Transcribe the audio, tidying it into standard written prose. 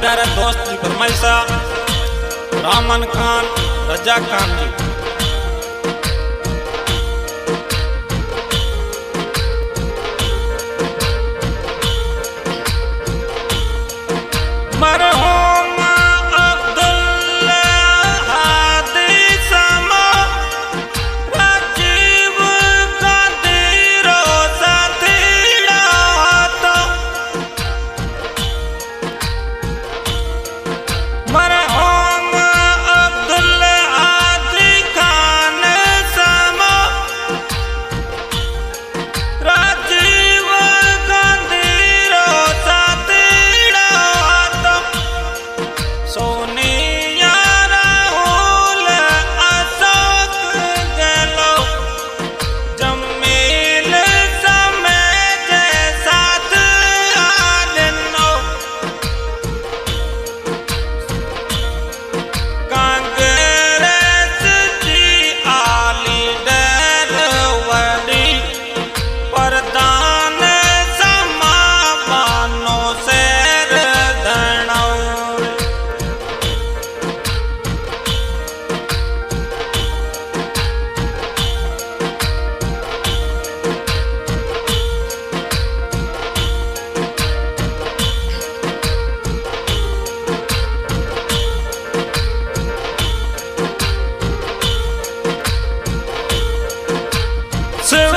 प्यारे दोस्त जी फरमाइशा रामन खान रजा खान जी। मरहूम अब्दुल हादी समा राजीव गांधी रो साथीड़ा तो मरहूम अब्दुल हादी खान समा राजीव गांधी रो साथीड़ा सोनिया राहुल अशोक गहलो जमील समेत साथ आलनो कांग्रेस जी आली डरवड़ी प्रधान समा बानो शेर धनौ शिव